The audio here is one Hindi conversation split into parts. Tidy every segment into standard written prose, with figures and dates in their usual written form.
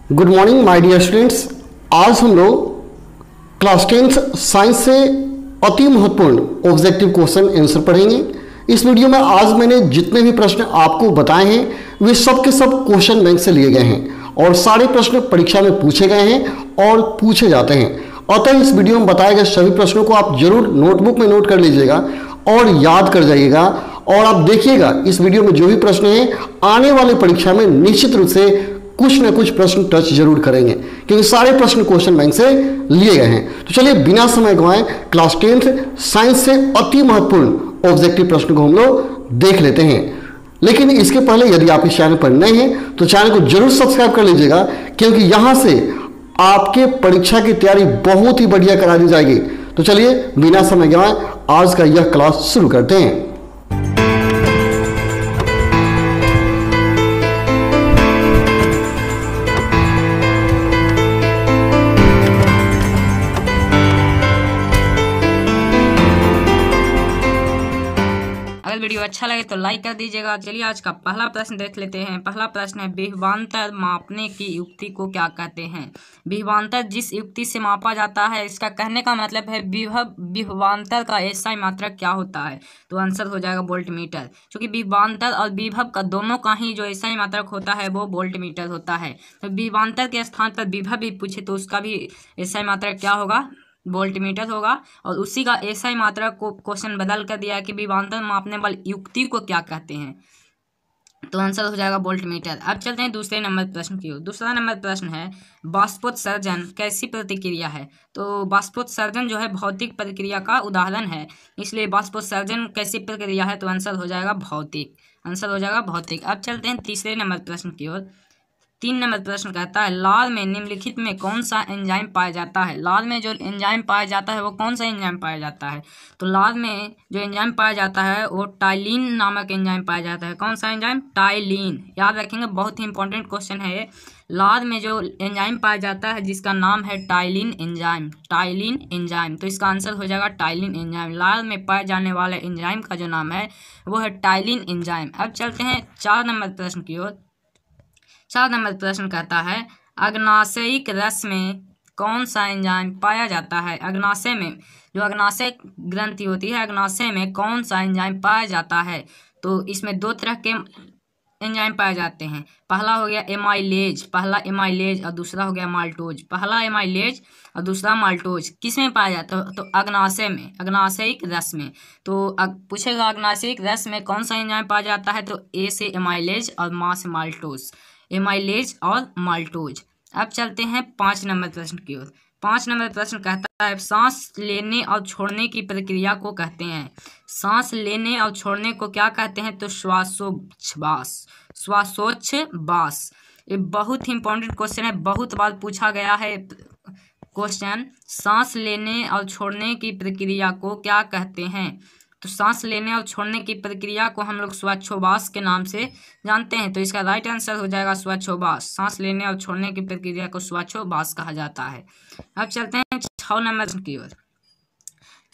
Good morning my dear students. आज हम लोग क्लास 10th साइंस से अति महत्वपूर्ण ऑब्जेक्टिव क्वेश्चन आंसर पढ़ेंगे। इस वीडियो में आज मैंने जितने भी प्रश्न आपको बताए हैं वे सब के सब क्वेश्चन बैंक से लिए गए हैं और सारे प्रश्न परीक्षा में पूछे गए हैं और पूछे जाते हैं। अतः इस वीडियो में बताए गए सभी प्रश्नों को आप जरूर नोटबुक में नोट कर लीजिएगा और याद कर जाइएगा। और आप देखिएगा इस वीडियो में जो भी प्रश्न हैं आने वाले परीक्षा में निश्चित रूप से कुछ न कुछ प्रश्न टच जरूर करेंगे क्योंकि सारे प्रश्न क्वेश्चन बैंक से लिए गए हैं। तो चलिए बिना समय गंवाए क्लास 10th साइंस से अति महत्वपूर्ण ऑब्जेक्टिव प्रश्न को हम लोग देख लेते हैं। लेकिन इसके पहले यदि आप इस चैनल पर नए हैं तो चैनल को जरूर सब्सक्राइब कर लीजिएगा क्योंकि यहां से आपके परीक्षा की तैयारी बहुत ही बढ़िया करा दी जाएगी। तो चलिए बिना समय गंवाए आज का यह क्लास शुरू करते हैं। अगर वीडियो अच्छा लगे तो लाइक कर दीजिएगा। चलिए आज का पहला प्रश्न देख लेते हैं। पहला प्रश्न है विभवांतर मापने की युक्ति को क्या कहते हैं। विभवांतर जिस युक्ति से मापा जाता है, इसका कहने का मतलब है विभवांतर का एसआई मात्रक क्या होता है, तो आंसर हो जाएगा वोल्टमीटर। क्योंकि विभवांतर और विभव का दोनों का ही जो एसआई मात्रक होता है वो वोल्टमीटर होता है। तो विभवांतर के स्थान पर विभव भी पूछे तो उसका भी एसआई मात्रक क्या होगा, वोल्टमीटर होगा। और उसी का एसआई मात्रा को क्वेश्चन बदल कर दिया है कि विभवांतर मापने वाली युक्ति को क्या कहते हैं, तो आंसर हो जाएगा वोल्टमीटर। अब चलते हैं दूसरे नंबर प्रश्न की ओर। दूसरा नंबर प्रश्न है बाष्पोत्सर्जन कैसी प्रतिक्रिया है। तो बाष्पोत्सर्जन जो है भौतिक प्रक्रिया का उदाहरण है, इसलिए बाष्पोत्सर्जन कैसी प्रक्रिया है, तो आंसर हो जाएगा भौतिक। आंसर हो जाएगा भौतिक। अब चलते हैं तीसरे नंबर प्रश्न की ओर। 3 नंबर प्रश्न कहता है लाल में निम्नलिखित में कौन सा एंजाइम पाया जाता है। लाल में जो एंजाइम पाया जाता है वो कौन सा एंजाइम पाया जाता है, तो लाल में जो एंजाइम पाया जाता है वो टाइलिन नामक एंजाइम पाया जाता है। कौन सा एंजाइम, टाइलिन। याद रखेंगे, बहुत ही इंपॉर्टेंट क्वेश्चन है ये। लाल में जो एंजाइम पाया जाता है जिसका नाम है टाइलिन एंजाइम, टाइलिन एंजाइम। तो इसका आंसर हो जाएगा टाइलिन एंजाइम। लाल में पाए जाने वाले एंजाइम का जो नाम है वो है टाइलिन एंजाइम। अब चलते हैं 4 नंबर प्रश्न की ओर। 4 नंबर प्रश्न कहता है अग्नाशयिक रस में कौन सा एंजाइम पाया जाता है। अग्नाशय में जो अग्नाशय ग्रंथि होती है, अग्नाशय में कौन सा एंजाइम पाया जाता है, तो इसमें 2 तरह के एंजाइम पाए जाते हैं। पहला हो गया एमाइलेज, पहला एमाइलेज और दूसरा हो गया माल्टोज। पहला एमाइलेज और दूसरा माल्टोज किस में पाया जाता है, तो अग्नाशय में, अग्नाशयिक रस में। तो पूछेगा अग्नाशयिक रस में कौन सा एंजाइम पाया जाता है, तो ए से एमाइलेज और मा से माल्टोज, एमाइलेज और माल्टोज। अब चलते हैं 5 नंबर प्रश्न की ओर। 5 नंबर प्रश्न कहता है सांस लेने और छोड़ने की प्रक्रिया को कहते हैं। सांस लेने और छोड़ने को क्या कहते हैं, तो श्वासोच्छ्वास, श्वासोच्छ्वास। ये बहुत ही इंपॉर्टेंट क्वेश्चन है, बहुत बार पूछा गया है क्वेश्चन। सांस लेने और छोड़ने की प्रक्रिया को क्या कहते हैं, तो सांस लेने और छोड़ने की प्रक्रिया को हम लोग श्वासोच्छ्वास के नाम से जानते हैं। तो इसका राइट आंसर हो जाएगा श्वासोच्छ्वास। सांस लेने और छोड़ने की प्रक्रिया को श्वासोच्छ्वास कहा जाता है। अब चलते हैं 6 नंबर की ओर।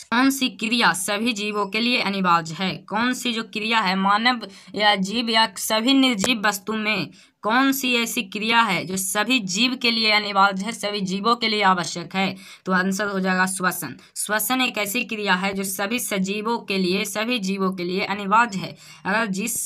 कौन सी क्रिया सभी जीवों के लिए अनिवार्य है। कौन सी जो क्रिया है मानव या जीव या सभी निर्जीव वस्तु में कौन सी ऐसी क्रिया है जो सभी जीव के लिए अनिवार्य है, सभी जीवों के लिए आवश्यक है, तो आंसर हो जाएगा श्वसन। श्वसन एक ऐसी क्रिया है जो सभी सजीवों के लिए, सभी जीवों के लिए अनिवार्य है। अगर जिस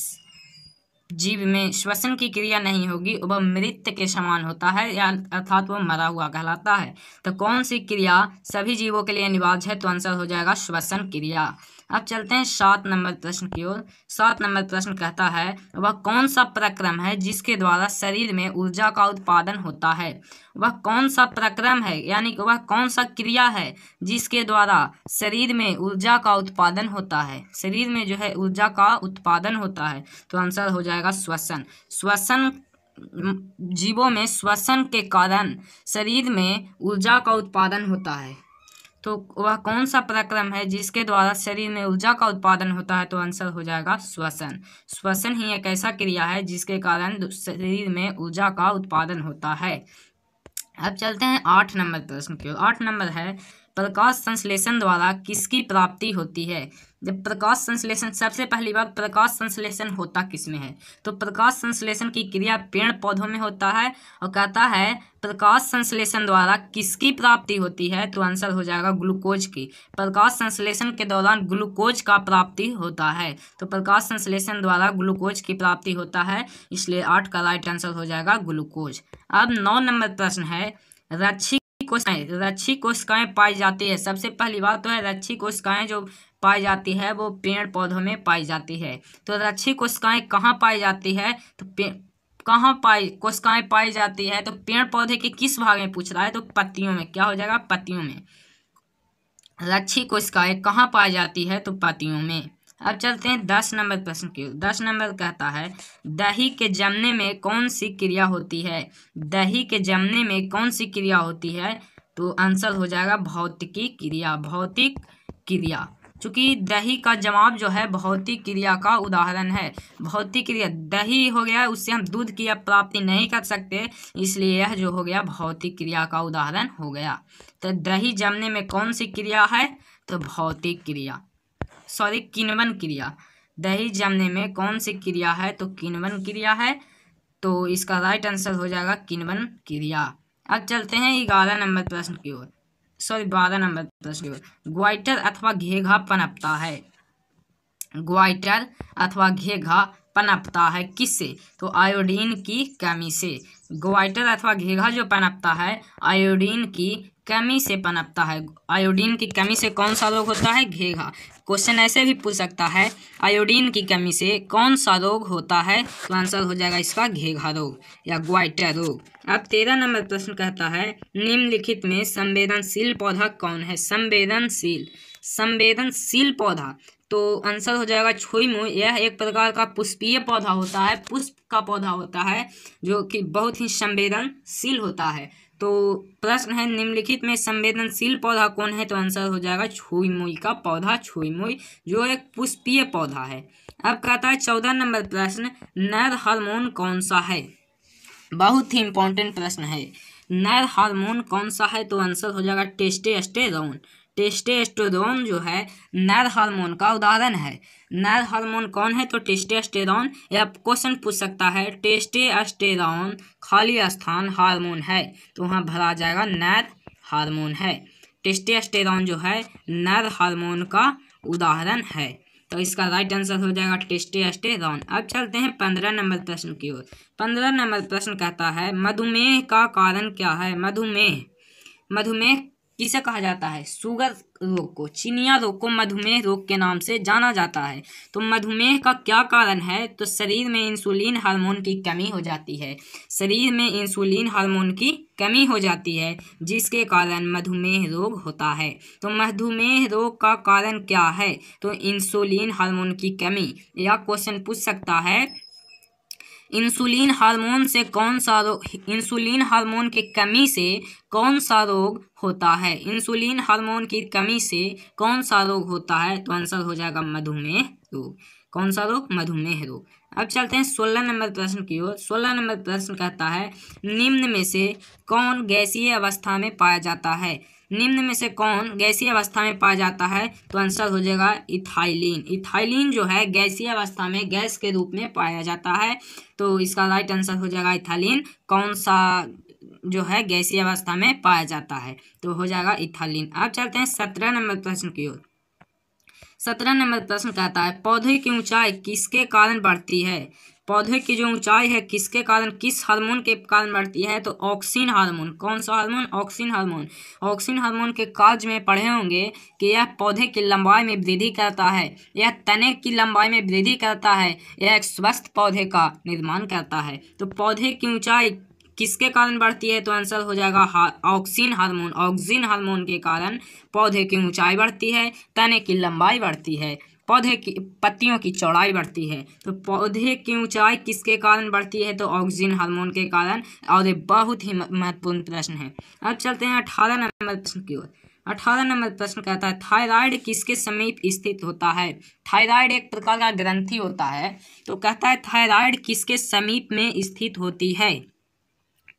जीव में श्वसन की क्रिया नहीं होगी वह मृत के समान होता है, या अर्थात वह मरा हुआ कहलाता है। तो कौन सी क्रिया सभी जीवों के लिए अनिवार्य है, तो आंसर हो जाएगा श्वसन क्रिया। अब चलते हैं 7 नंबर प्रश्न की ओर। 7 नंबर प्रश्न कहता है वह कौन सा प्रक्रम है जिसके द्वारा शरीर में ऊर्जा का उत्पादन होता है। वह कौन सा प्रक्रम है, यानी कि वह कौन सा क्रिया है जिसके द्वारा शरीर में ऊर्जा का उत्पादन होता है, शरीर में जो है ऊर्जा का उत्पादन होता है, तो आंसर हो जाएगा श्वसन। श्वसन, जीवों में श्वसन के कारण शरीर में ऊर्जा का उत्पादन होता है। तो वह कौन सा प्रक्रम है जिसके द्वारा शरीर में ऊर्जा का उत्पादन होता है, तो आंसर हो जाएगा श्वसन। श्वसन ही एक ऐसा क्रिया है जिसके कारण शरीर में ऊर्जा का उत्पादन होता है। अब चलते हैं 8 नंबर प्रश्न की ओर। 8 नंबर है प्रकाश संश्लेषण द्वारा किसकी प्राप्ति होती है। जब प्रकाश संश्लेषण, सबसे पहली बात प्रकाश संश्लेषण होता किसमें है, तो प्रकाश संश्लेषण की क्रिया पेड़ पौधों में होता है। और कहता है प्रकाश संश्लेषण द्वारा किसकी प्राप्ति होती है, तो आंसर हो जाएगा ग्लूकोज की। प्रकाश संश्लेषण के दौरान ग्लूकोज का प्राप्ति होता है, तो प्रकाश संश्लेषण द्वारा ग्लूकोज की प्राप्ति होता है, इसलिए 8 का राइट आंसर हो जाएगा ग्लूकोज। अब 9 नंबर प्रश्न है, रक्षी कोशिकाएं पाई जाती है। सबसे पहली बात तो है रक्षी कोशिकाएं जो पाई जाती है वो पेड़ पौधों में पाई जाती है। तो रक्षी कोशिकाएं कहाँ पाई जाती है, तो कोशिकाएं पाई जाती है, तो पेड़ पौधे के किस भाग में पूछ रहा है, तो पत्तियों में। क्या हो जाएगा, पत्तियों में। रक्षी कोशिकाएं कहाँ पाई जाती है, तो पत्तियों में। अब चलते हैं 10 नंबर प्रश्न की ओर। 10 नंबर कहता है दही के जमने में कौन सी क्रिया होती है। दही के जमने में कौन सी क्रिया होती है, तो आंसर हो जाएगा भौतिकी क्रिया। भौतिक क्रिया, चूंकि दही का जमाव जो है भौतिक क्रिया का उदाहरण है। भौतिक क्रिया, दही हो गया उससे हम दूध की प्राप्ति नहीं कर सकते, इसलिए यह जो हो गया भौतिक क्रिया का उदाहरण हो गया। तो दही जमने में कौन सी क्रिया है, तो भौतिक क्रिया, सॉरी किण्वन क्रिया। दही जमने में कौन सी क्रिया है, तो किण्वन क्रिया है, तो इसका राइट आंसर हो जाएगा किण्वन क्रिया। अब चलते हैं 11 नंबर प्रश्न की ओर, सॉरी 12 नंबर प्रश्न की ओर। ग्वाइटर अथवा घेघा पनपता है। ग्वाइटर अथवा घेघा पनपता है किससे, तो आयोडीन की कमी से। ग्वाइटर अथवा घेघा जो पनपता है आयोडीन की कमी से पनपता है। आयोडीन की कमी से कौन सा रोग होता है, घेघा। क्वेश्चन ऐसे भी पूछ सकता है आयोडीन की कमी से कौन सा रोग होता है, तो आंसर हो जाएगा इसका घेघा रोग या ग्वाइटर रोग। अब 13 नंबर प्रश्न कहता है निम्नलिखित में संवेदनशील पौधा कौन है। संवेदनशील पौधा, तो आंसर हो जाएगा छुई मुई। यह एक प्रकार का पुष्पीय पौधा होता है, पुष्प का पौधा होता है जो कि बहुत ही संवेदनशील होता है। तो प्रश्न है निम्नलिखित में संवेदनशील पौधा कौन है, तो आंसर हो जाएगा छुई मुई का पौधा, छुई मुई जो एक पुष्पीय पौधा है। अब कहता है 14 नंबर प्रश्न नर हार्मोन कौन सा है। बहुत ही इंपॉर्टेंट प्रश्न है। नर हार्मोन कौन सा है, तो आंसर हो जाएगा टेस्टोस्टेरोन। टेस्टोस्टेरोन जो है नर हार्मोन का उदाहरण है। नर हार्मोन कौन है, तो टेस्टोस्टेरोन। या क्वेश्चन पूछ सकता है टेस्टोस्टेरोन खाली स्थान हार्मोन है, तो वहाँ भरा जाएगा नर हार्मोन है। टेस्टोस्टेरोन जो है नर हार्मोन का उदाहरण है, तो इसका राइट आंसर हो जाएगा टेस्टोस्टेरोन। अब चलते हैं 15 नंबर प्रश्न की ओर। 15 नंबर प्रश्न कहता है मधुमेह का कारण क्या है। मधुमेह किसे कहा जाता है, शुगर रोग को, चिनिया रोग को मधुमेह रोग के नाम से जाना जाता है। तो मधुमेह का क्या कारण है, तो शरीर में इंसुलिन हार्मोन की कमी हो जाती है। शरीर में इंसुलिन हार्मोन की कमी हो जाती है जिसके कारण मधुमेह रोग होता है। तो मधुमेह रोग का कारण क्या है, तो इंसुलिन हार्मोन की कमी। या क्वेश्चन पूछ सकता है इंसुलिन हार्मोन से कौन सा रोग, इंसुलिन हार्मोन की कमी से कौन सा रोग होता है। इंसुलिन हार्मोन की कमी से कौन सा रोग होता है, तो आंसर हो जाएगा मधुमेह रोग। कौन सा रोग, मधुमेह रोग। अब चलते हैं 16 नंबर प्रश्न की ओर। 16 नंबर प्रश्न कहता है निम्न में से कौन गैसीय अवस्था में पाया जाता है। निम्न में से कौन गैसीय अवस्था में पाया जाता है, तो आंसर हो जाएगा इथाइलिन। इथाइलिन जो है गैसीय अवस्था में गैस के रूप में पाया जाता है, तो इसका राइट आंसर हो जाएगा इथाइलिन। कौन सा जो है गैसीय अवस्था में पाया जाता है, तो हो जाएगा इथाइलिन। अब चलते हैं 17 नंबर प्रश्न की ओर। 17 नंबर प्रश्न कहता है पौधे की ऊंचाई किसके कारण बढ़ती है। पौधे की जो ऊंचाई है किसके कारण, किस हार्मोन के कारण बढ़ती है, तो ऑक्सिन हार्मोन। कौन सा hormone, auxin hormone. Auxin hormone के कार्य में पढ़े होंगे कि यह पौधे की लंबाई में वृद्धि करता है, यह तने की लंबाई में वृद्धि करता है, यह एक स्वस्थ पौधे का निर्माण करता है। तो पौधे की ऊंचाई किसके कारण बढ़ती है, तो आंसर हो जाएगा ऑक्सिन हार्मोन। ऑक्सिन हार्मोन के कारण पौधे की ऊंचाई बढ़ती है, तने की लंबाई बढ़ती है, पौधे की पत्तियों की चौड़ाई बढ़ती है। तो पौधे की ऊंचाई किसके कारण बढ़ती है, तो ऑक्सिन हार्मोन के कारण। और ये बहुत ही महत्वपूर्ण प्रश्न है। अब चलते हैं 18 नंबर प्रश्न की ओर। 18 नंबर प्रश्न कहता है थायराइड किसके समीप स्थित होता है। थायराइड एक प्रकार का ग्रंथि होता है, तो कहता है थायराइड किसके समीप में स्थित होती है।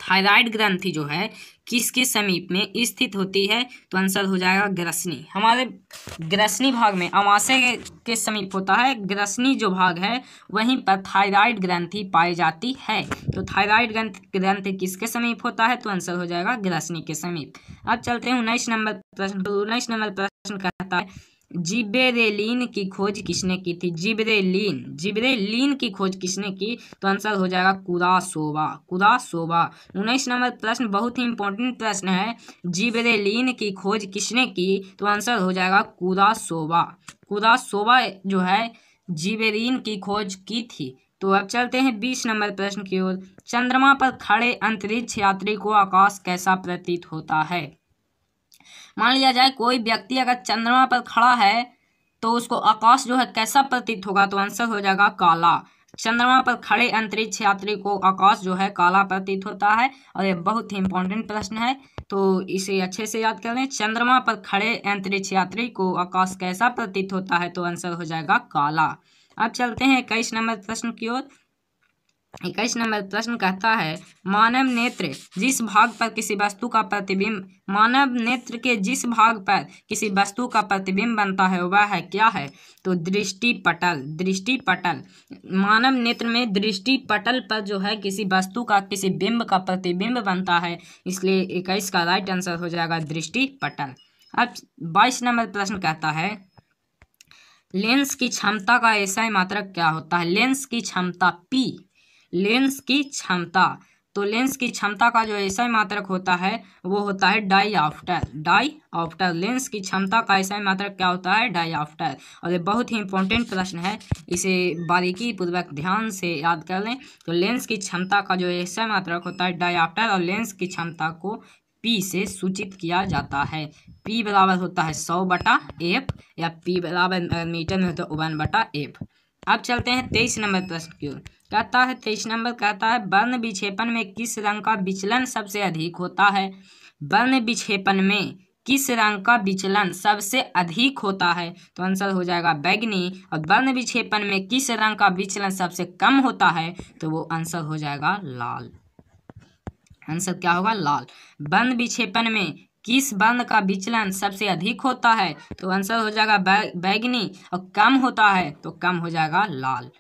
थायराइड ग्रंथि जो है किसके समीप में स्थित होती है? तो आंसर हो जाएगा ग्रसनी। हमारे ग्रसनी भाग में अमाशय के समीप होता है। ग्रसनी जो भाग है वहीं पर थायराइड ग्रंथि पाई जाती है। तो थायराइड ग्रंथि किसके समीप होता है? तो आंसर हो जाएगा ग्रसनी के समीप। अब चलते हैं 19 नंबर प्रश्न। तो 19 नंबर प्रश्न कहता है जिबरेलिन की खोज किसने की थी? जिबरेलिन की खोज किसने की? तो आंसर हो जाएगा कुरासोवा। 19 नंबर प्रश्न बहुत ही इंपॉर्टेंट प्रश्न है। जिबरेलिन की खोज किसने की? तो आंसर हो जाएगा कुरासोवा जो है जिबरेलिन की खोज की थी। तो अब चलते हैं 20 नंबर प्रश्न की ओर। चंद्रमा पर खड़े अंतरिक्ष यात्री को आकाश कैसा प्रतीत होता है? मान लिया जाए कोई व्यक्ति अगर चंद्रमा पर खड़ा है तो उसको आकाश जो है कैसा प्रतीत होगा? तो आंसर हो जाएगा काला। चंद्रमा पर खड़े अंतरिक्ष यात्री को आकाश जो है काला प्रतीत होता है। और ये बहुत ही इंपॉर्टेंट प्रश्न है, तो इसे अच्छे से याद कर लें। चंद्रमा पर खड़े अंतरिक्ष यात्री को आकाश कैसा प्रतीत होता है? तो आंसर हो जाएगा काला। अब चलते हैं 21 नंबर प्रश्न की ओर। 21 नंबर प्रश्न कहता है मानव नेत्र जिस भाग पर किसी वस्तु का प्रतिबिंब मानव नेत्र के जिस भाग पर किसी वस्तु का प्रतिबिंब बनता है वह है क्या है? तो दृष्टिपटल। मानव नेत्र में दृष्टिपटल पर जो है किसी वस्तु का किसी बिंब का प्रतिबिंब बनता है, इसलिए 21 का राइट आंसर हो जाएगा दृष्टिपटल। अब 22 नंबर प्रश्न कहता है लेंस की क्षमता का ऐसा मात्रक क्या होता है? लेंस की क्षमता P। लेंस की क्षमता, तो लेंस की क्षमता का जो ऐसा मात्रक होता है वो होता है डाईऑप्टर। लेंस की क्षमता का ऐसा मात्रक क्या होता है? डाईऑप्टर। और ये बहुत ही इंपॉर्टेंट प्रश्न है, इसे बारीकी पूर्वक ध्यान से याद कर लें। तो लेंस की क्षमता का जो ऐसा मात्रक होता है डाईऑप्टर, और लेंस की क्षमता को P से सूचित किया जाता है। P बराबर होता है 100/F या P बराबर मीटर में होता है 1/F। अब चलते हैं 23 नंबर प्रश्न की ओर। कहता है 23 नंबर कहता है वर्ण विक्षेपण में किस रंग का विचलन सबसे अधिक होता है? वर्ण विक्षेपण में किस रंग का विचलन सबसे अधिक होता है? तो आंसर हो जाएगा बैगनी। और वर्ण विक्षेपण में किस रंग का विचलन सबसे कम होता है? तो वो आंसर हो जाएगा लाल। आंसर क्या होगा? लाल। वर्ण विक्षेपण में किस वर्ण का विचलन सबसे अधिक होता है? तो आंसर हो जाएगा बैगनी। और कम होता है तो कम हो जाएगा लाल।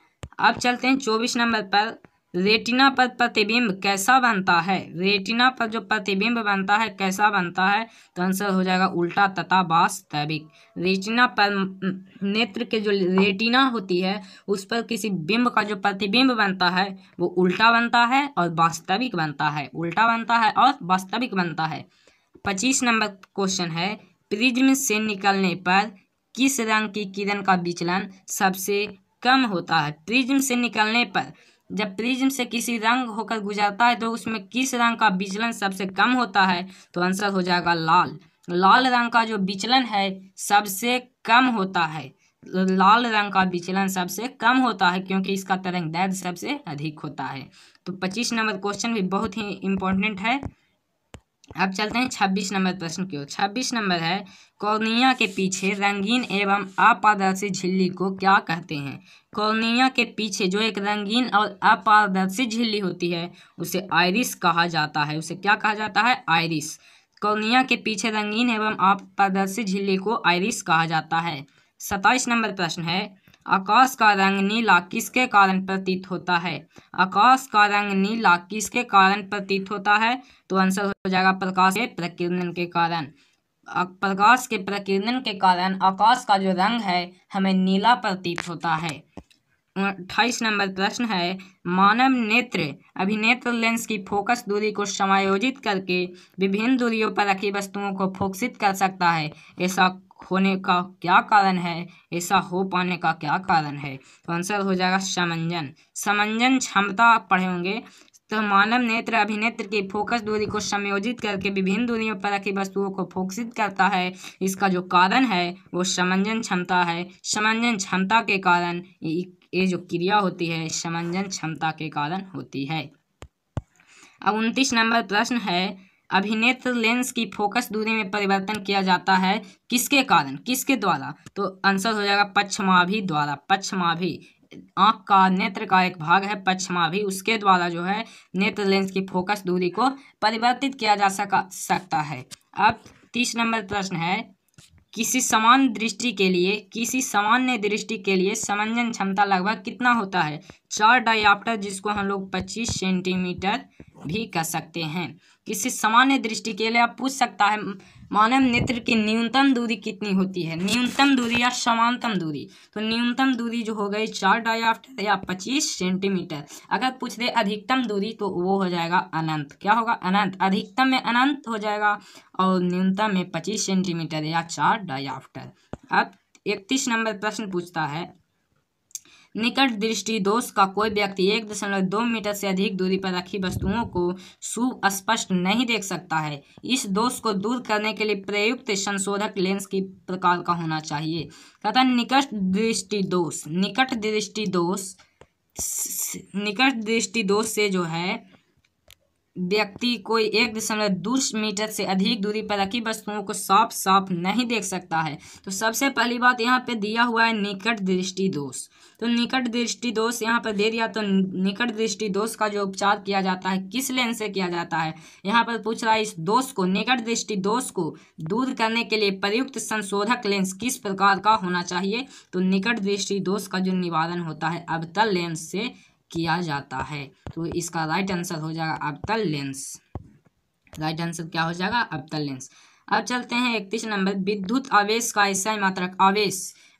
अब चलते हैं 24 नंबर पर। रेटिना पर प्रतिबिंब कैसा बनता है? रेटिना पर जो प्रतिबिंब बनता है कैसा बनता है? तो आंसर हो जाएगा उल्टा तथा वास्तविक। रेटिना पर नेत्र के जो रेटिना होती है उस पर किसी बिंब का जो प्रतिबिंब बनता है वो उल्टा बनता है और वास्तविक बनता है। उल्टा बनता है और वास्तविक बनता है। 25 नंबर क्वेश्चन है प्रिज्म से निकलने पर किस रंग की किरण का विचलन सबसे कम होता है? प्रिज्म से निकलने पर जब प्रिज्म से किसी रंग होकर गुजरता है तो उसमें किस रंग का विचलन सबसे कम होता है? तो आंसर हो जाएगा लाल। लाल रंग का जो विचलन है सबसे कम होता है। लाल रंग का विचलन सबसे कम होता है क्योंकि इसका तरंगदैर्ध्य सबसे अधिक होता है। तो 25 नंबर क्वेश्चन भी बहुत ही इंपॉर्टेंट है। अब चलते हैं 26 नंबर प्रश्न की ओर। 26 नंबर है कॉर्निया के पीछे रंगीन एवं अपारदर्शी झिल्ली को क्या कहते हैं? कॉर्निया के पीछे जो एक रंगीन और अपारदर्शी झिल्ली होती है उसे आइरिस कहा जाता है। उसे क्या कहा जाता है? आइरिस। कॉर्निया के पीछे रंगीन एवं अपारदर्शी झिल्ली को आइरिस कहा जाता है। 27 नंबर प्रश्न है आकाश का रंग नीला किसके कारण प्रतीत होता है? आकाश का रंग नीला किसके कारण प्रतीत होता है? तो आंसर हो जाएगा प्रकाश के प्रकीर्णन के कारण। प्रकाश के प्रकीर्णन के कारण आकाश का जो रंग है हमें नीला प्रतीत होता है। 28 नंबर प्रश्न है मानव नेत्र अभिनेत्र लेंस की फोकस दूरी को समायोजित करके विभिन्न दूरियों पर रखी वस्तुओं को फोकसित कर सकता है। ऐसा होने का क्या कारण है? ऐसा हो पाने का क्या कारण है? तो आंसर हो जाएगा समंजन क्षमता पढ़े होंगे। तो मानव नेत्र अभिनेत्र की फोकस दूरी को समायोजित करके विभिन्न दूरियों पर रखी वस्तुओं को फोकसित करता है। इसका जो कारण है वो समंजन क्षमता है। समंजन क्षमता के कारण ये जो क्रिया होती है समंजन क्षमता के कारण होती है। अब 29 नंबर प्रश्न है अभिनेत्र लेंस की फोकस दूरी में परिवर्तन किया जाता है किसके कारण? किसके द्वारा? तो आंसर हो जाएगा पक्षमाभि द्वारा। पक्षमाभि आँख का नेत्र का एक भाग है पश्चिमाभि, उसके द्वारा जो है नेत्र लेंस की फोकस दूरी को परिवर्तित किया जा सकता है। अब 30 नंबर प्रश्न है, किसी सामान्य दृष्टि के लिए समंजन क्षमता लगभग कितना होता है? 4 डायऑप्टर, जिसको हम लोग 25 सेंटीमीटर भी कह सकते हैं। किसी सामान्य दृष्टि के लिए आप पूछ सकता है मानव नेत्र की न्यूनतम दूरी कितनी होती है, न्यूनतम दूरी या समानतम दूरी। तो न्यूनतम दूरी जो हो गई 4 डायऑप्टर या 25 सेंटीमीटर। अगर पूछ दे अधिकतम दूरी तो वो हो जाएगा अनंत। क्या होगा? अनंत। अधिकतम में अनंत हो जाएगा और न्यूनतम में 25 सेंटीमीटर या 4 डायऑप्टर। अब 31 नंबर प्रश्न पूछता है, निकट दृष्टि दोष का कोई व्यक्ति 1.2 मीटर से अधिक दूरी पर रखी वस्तुओं को सुस्पष्ट नहीं देख सकता है। इस दोष को दूर करने के लिए प्रयुक्त संशोधक लेंस की प्रकार का होना चाहिए। कहता है निकट दृष्टि दोष से जो है व्यक्ति कोई 1.2 मीटर से अधिक दूरी पर रखी वस्तुओं को साफ साफ नहीं देख सकता है। तो सबसे पहली बात यहाँ पे दिया हुआ है निकट दृष्टि दोष। तो निकट दृष्टि दोष यहाँ पर दे दिया। तो निकट दृष्टि दोष का जो उपचार किया जाता है किस लेंस से किया जाता है? यहाँ पर पूछ रहा है इस दोष को, निकट दृष्टि दोष को दूर करने के लिए प्रयुक्त संशोधक लेंस किस प्रकार का होना चाहिए? तो निकट दृष्टि दोष का जो निवारण होता है अवतल लेंस से किया जाता है। तो इसका राइट आंसर हो जाएगा अवतल लेंस। राइट आंसर क्या हो जाएगा? अवतल लेंस। अब चलते हैं 31 नंबर, विद्युत आवेश का एसआई मात्रक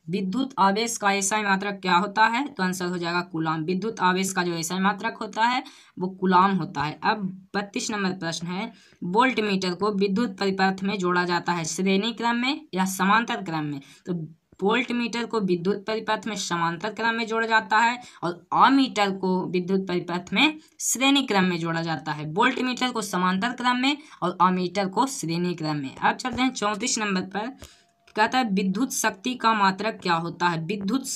विद्युत आवेश का एसआई मात्रक क्या होता है? तो आंसर हो जाएगा कूलाम। विद्युत आवेश का जो एसआई मात्रक होता है वो कूलाम होता है। अब 32 नंबर प्रश्न है, वोल्ट मीटर को विद्युत परिपथ में जोड़ा जाता है श्रेणी क्रम में या समांतर क्रम में? तो वोल्ट मीटर को विद्युत परिपथ में समांतर क्रम में जोड़ा जाता है और अमीटर को विद्युत परिपथ में श्रेणी क्रम में जोड़ा जाता है। वोल्ट मीटर को समांतर क्रम में और अमीटर को श्रेणी क्रम में। अब चलते हैं 34 नंबर पर। कहता है विद्युत शक्ति का मात्रक क्या होता है? विद्युत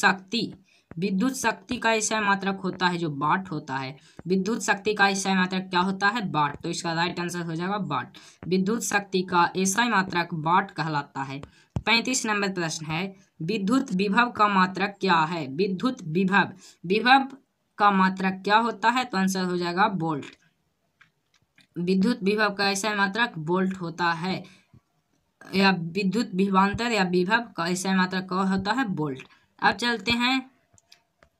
शक्ति का एसआई मात्रक होता है जो वाट होता है। विद्युत शक्ति का एसआई मात्रक क्या होता है? वाट। तो इसका राइट आंसर हो जाएगा वाट। विद्युत शक्ति का एसआई मात्रक वाट कहलाता है। 35 नंबर प्रश्न है, विद्युत विभव का मात्रक क्या है? विद्युत विभव का मात्रक क्या होता है? तो आंसर हो जाएगा वोल्ट। विद्युत विभव का एसआई मात्रक वोल्ट होता है, या विद्युत विभवांतर या विभव का एसआई मात्रक क्या होता है? वोल्ट। अब चलते हैं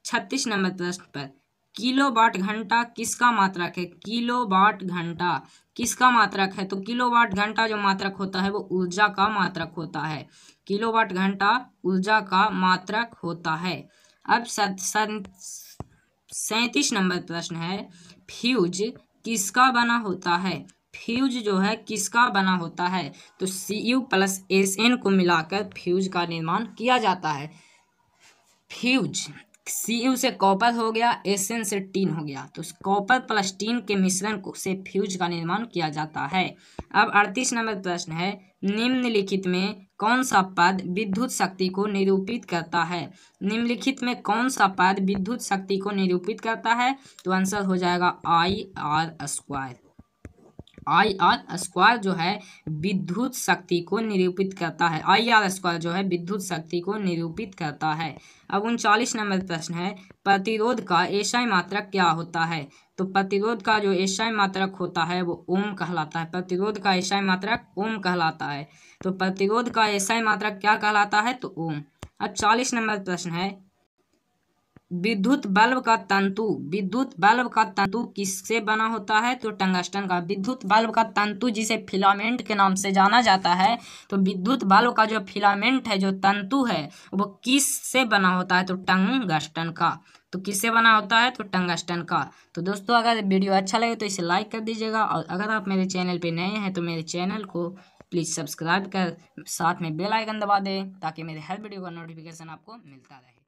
36 नंबर प्रश्न पर, किलोवाट घंटा किसका मात्रक है? किलोवाट घंटा किसका मात्रक है? तो किलोवाट घंटा जो मात्रक होता है वो ऊर्जा का मात्रक होता है। किलोवाट घंटा ऊर्जा का मात्रक होता है। अब 37 नंबर प्रश्न है, फ्यूज किसका बना होता है? फ्यूज जो है किसका बना होता है? तो Cu + Sn को मिलाकर फ्यूज का निर्माण किया जाता है। फ्यूज Cu से कॉपर हो गया, Sn से टीन हो गया, तो कॉपर + टीन के मिश्रण से फ्यूज का निर्माण किया जाता है। अब 38 नंबर प्रश्न है, निम्नलिखित में कौन सा पद विद्युत शक्ति को निरूपित करता है? निम्नलिखित में कौन सा पद विद्युत शक्ति को निरूपित करता है? तो आंसर हो जाएगा IR²। IR² जो है विद्युत शक्ति को निरूपित करता है। IR² जो है विद्युत शक्ति को निरूपित करता है। अब 39 नंबर प्रश्न है, प्रतिरोध का एसआई मात्रक क्या होता है? तो प्रतिरोध का जो एसआई मात्रक होता है वो ओम कहलाता है। प्रतिरोध का एसआई मात्रक ओम कहलाता है। तो प्रतिरोध का एसआई मात्रक क्या कहलाता है? तो ओम। अब 40 नंबर प्रश्न है, विद्युत बल्ब का तंतु किससे बना होता है? तो टंगस्टन का। विद्युत बल्ब का तंतु जिसे फिलामेंट के नाम से जाना जाता है, तो विद्युत बल्ब का जो फिलामेंट है, जो तंतु है, वो किससे बना होता है? तो टंगस्टन का। तो किससे बना होता है? तो टंगस्टन का। तो दोस्तों अगर वीडियो अच्छा लगे तो इसे लाइक कर दीजिएगा, और अगर आप मेरे चैनल पे नए हैं तो मेरे चैनल को प्लीज़ सब्सक्राइब कर साथ में बेल आइकन दबा दें ताकि मेरे हर वीडियो का नोटिफिकेशन आपको मिलता रहे।